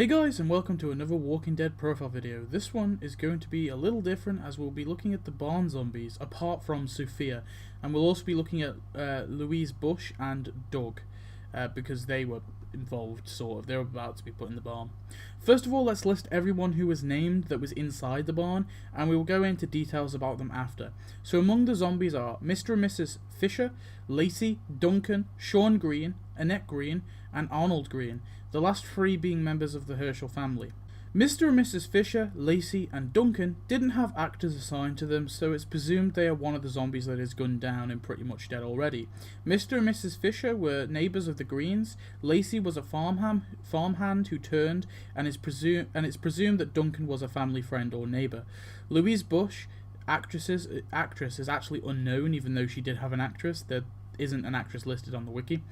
Hey guys, and welcome to another Walking Dead profile video. This one is going to be a little different as we'll be looking at the barn zombies apart from Sophia, and we'll also be looking at Louise Bush and Doug because they were involved, sort of. They were about to be put in the barn. First of all, let's list everyone who was named that was inside the barn, and we will go into details about them after. So among the zombies are Mr. and Mrs. Fischer, Lacey, Duncan, Shawn Greene, Annette Greene, and Arnold Greene, the last three being members of the Herschel family. Mr. and Mrs. Fischer, Lacey, and Duncan didn't have actors assigned to them, so it's presumed they are one of the zombies that is gunned down and pretty much dead already. Mr. and Mrs. Fischer were neighbours of the Greenes. Lacey was a farmhand who turned, and it's presumed that Duncan was a family friend or neighbour. Louise Bush, actress, is actually unknown, even though she did have an actress. There isn't an actress listed on the wiki.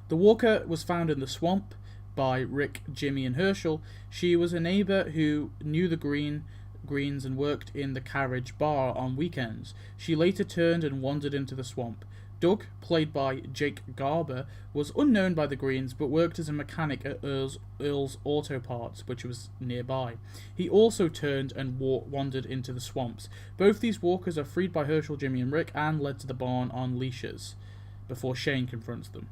The walker was found in the swamp by Rick, Jimmy, and Herschel. She was a neighbour who knew the Greenes and worked in the carriage bar on weekends. She later turned and wandered into the swamp. Doug, played by Jake Garber, was unknown by the Greenes but worked as a mechanic at Earl's Auto Parts, which was nearby. He also turned and wandered into the swamps. Both these walkers are freed by Herschel, Jimmy, and Rick and led to the barn on leashes before Shane confronts them.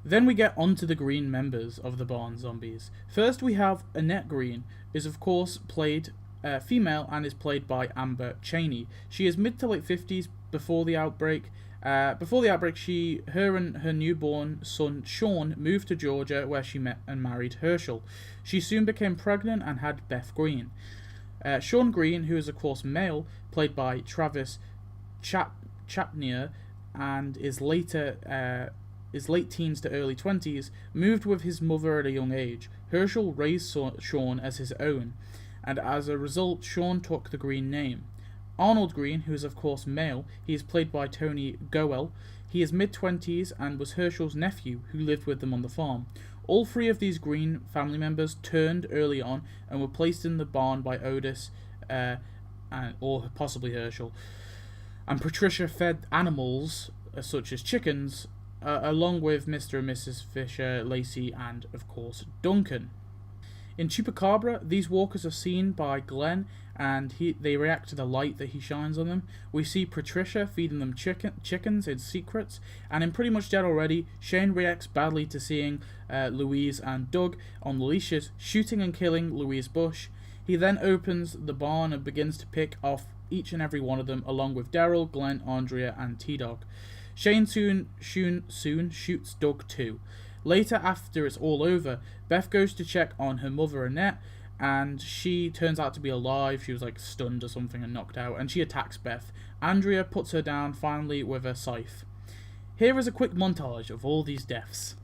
Then we get onto the Greene members of the barn zombies. First we have Annette Greene, is of course played female and is played by Amber Chaney. She is mid to late 50s before the outbreak. Her and her newborn son Shawn moved to Georgia, where she met and married Herschel. She soon became pregnant and had Beth Greene. Shawn Greene, who is of course male, played by Travis Chapnier, and is late teens to early 20s, moved with his mother at a young age. Herschel raised Shawn as his own, and as a result, Shawn took the Greene name. Arnold Greene, who is of course male, he is played by Tony Goel. He is mid-20s and was Herschel's nephew, who lived with them on the farm. All three of these Greene family members turned early on and were placed in the barn by Otis, or possibly Herschel. And Patricia fed animals, such as chickens, along with Mr. and Mrs. Fischer, Lacey, and, of course, Duncan. In Chupacabra, these walkers are seen by Glenn, and they react to the light that he shines on them. We see Patricia feeding them chickens in secrets, and in Pretty Much Dead Already, Shane reacts badly to seeing Louise and Doug on the leashes, shooting and killing Louise Bush. He then opens the barn and begins to pick off each and every one of them, along with Daryl, Glenn, Andrea, and T-Dog. Shane soon shoots Doug too. Later, after it's all over, Beth goes to check on her mother Annette, and she turns out to be alive. She was like stunned or something and knocked out, and she attacks Beth. Andrea puts her down finally with a scythe. Here is a quick montage of all these deaths.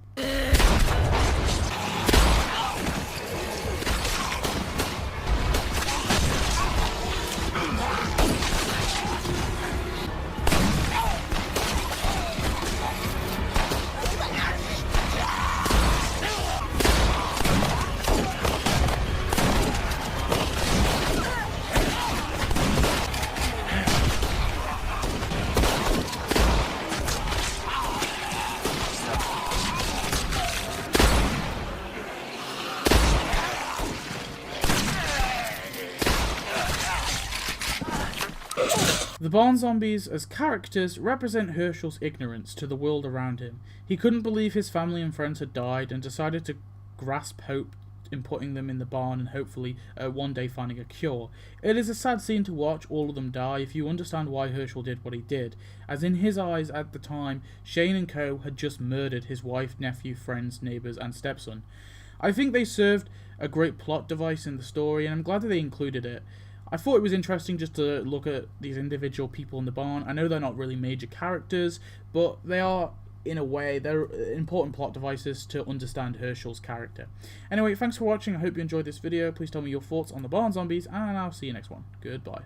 The barn zombies, as characters, represent Herschel's ignorance to the world around him. He couldn't believe his family and friends had died and decided to grasp hope in putting them in the barn and hopefully one day finding a cure. It is a sad scene to watch all of them die if you understand why Herschel did what he did, as in his eyes at the time, Shane and co. had just murdered his wife, nephew, friends, neighbours and stepson. I think they served a great plot device in the story, and I'm glad that they included it. I thought it was interesting just to look at these individual people in the barn. I know they're not really major characters, but they are, in a way, they're important plot devices to understand Herschel's character. Anyway, thanks for watching. I hope you enjoyed this video. Please tell me your thoughts on the barn zombies, and I'll see you next one. Goodbye.